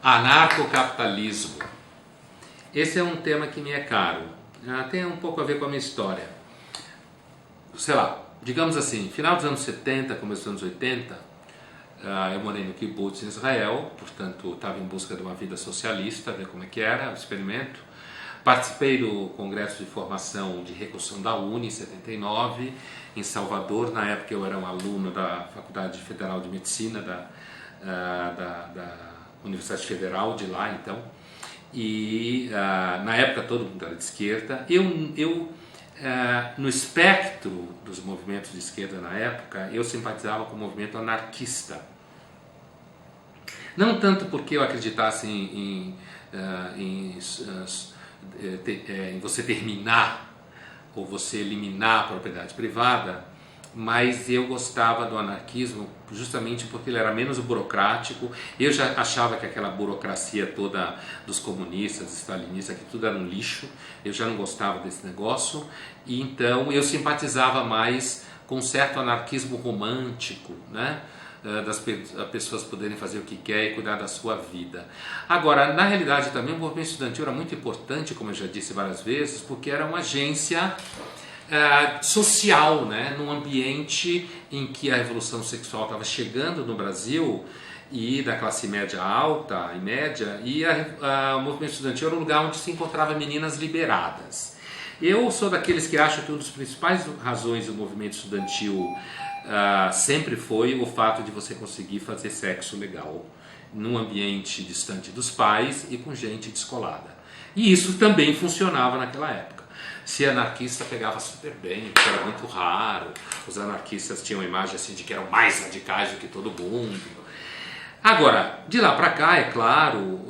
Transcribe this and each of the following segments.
Anarcocapitalismo. Esse é um tema que me é caro. Tem um pouco a ver com a minha história. Sei lá, digamos assim, final dos anos 70, começo dos anos 80, eu morei no kibbutz em Israel, portanto estava em busca de uma vida socialista, ver como é que era, o experimento. Participei do congresso de formação de reconstrução da UNE em 79, em Salvador. Na época eu era um aluno da Faculdade Federal de Medicina da Universidade Federal de lá, então. E na época todo mundo era de esquerda. No espectro dos movimentos de esquerda na época, eu simpatizava com o movimento anarquista. Não tanto porque eu acreditasse em você terminar ou você eliminar a propriedade privada, mas eu gostava do anarquismo justamente porque ele era menos burocrático. Eu já achava que aquela burocracia toda dos comunistas, stalinistas, que tudo era um lixo. Eu já não gostava desse negócio, e então eu simpatizava mais com um certo anarquismo romântico, né? Das pessoas poderem fazer o que quer e cuidar da sua vida. Agora, na realidade também o movimento estudantil era muito importante, como eu já disse várias vezes, porque era uma agência social, né? Num ambiente em que a revolução sexual estava chegando no Brasil, e da classe média alta e média, e o movimento estudantil era um lugar onde se encontrava meninas liberadas. Eu sou daqueles que acham que uma das principais razões do movimento estudantil sempre foi o fato de você conseguir fazer sexo legal num ambiente distante dos pais e com gente descolada. E isso também funcionava naquela época. Se anarquista pegava super bem, porque era muito raro, os anarquistas tinham a imagem assim de que eram mais radicais do que todo mundo. Agora, de lá para cá, é claro,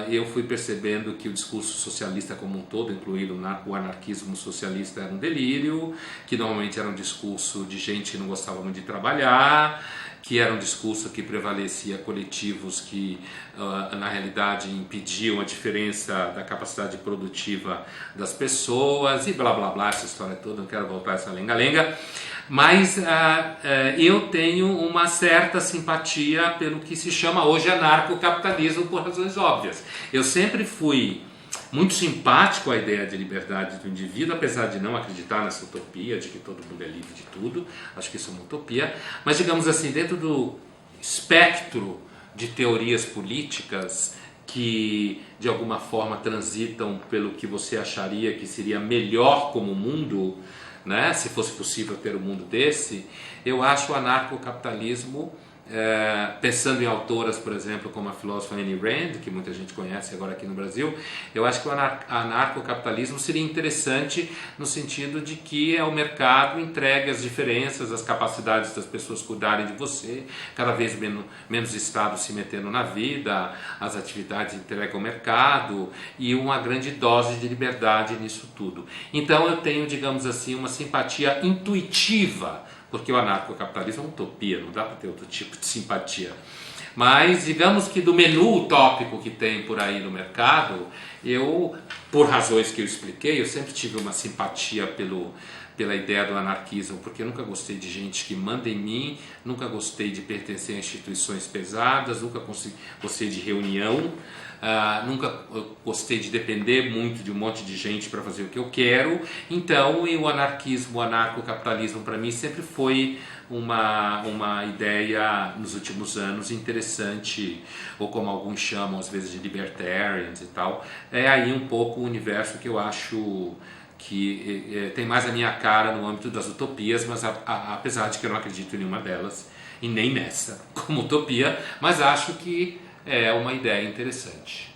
eu fui percebendo que o discurso socialista como um todo, incluindo o anarquismo socialista, era um delírio, que normalmente era um discurso de gente que não gostava muito de trabalhar, que era um discurso que prevalecia coletivos que, na realidade, impediam a diferença da capacidade produtiva das pessoas, e blá blá blá, essa história toda, não quero voltar a essa lenga-lenga. Mas eu tenho uma certa simpatia pelo que se chama hoje anarcocapitalismo, por razões óbvias. Eu sempre fui muito simpático à ideia de liberdade do indivíduo, apesar de não acreditar nessa utopia de que todo mundo é livre de tudo. Acho que isso é uma utopia. Mas, digamos assim, dentro do espectro de teorias políticas que de alguma forma transitam pelo que você acharia que seria melhor como mundo, né? Se fosse possível ter um mundo desse, eu acho o anarcocapitalismo, pensando em autoras, por exemplo, como a filósofa Ayn Rand, que muita gente conhece agora aqui no Brasil, eu acho que o anarcocapitalismo seria interessante no sentido de que o mercado entregue as diferenças, as capacidades das pessoas cuidarem de você, cada vez menos Estado se metendo na vida, as atividades entregues ao mercado e uma grande dose de liberdade nisso tudo. Então eu tenho, digamos assim, uma simpatia intuitiva, porque o anarcocapitalismo é uma utopia, não dá para ter outro tipo de simpatia. Mas digamos que do menu utópico que tem por aí no mercado, eu, por razões que eu expliquei, eu sempre tive uma simpatia pela ideia do anarquismo, porque eu nunca gostei de gente que manda em mim, nunca gostei de pertencer a instituições pesadas, nunca gostei de reunião, nunca gostei de depender muito de um monte de gente para fazer o que eu quero. Então o anarquismo, o anarcocapitalismo para mim sempre foi uma ideia nos últimos anos interessante, ou como alguns chamam às vezes de libertarians e tal. É aí um pouco o universo que eu acho que tem mais a minha cara no âmbito das utopias, mas apesar de que eu não acredito em nenhuma delas, e nem nessa como utopia, mas acho que é uma ideia interessante.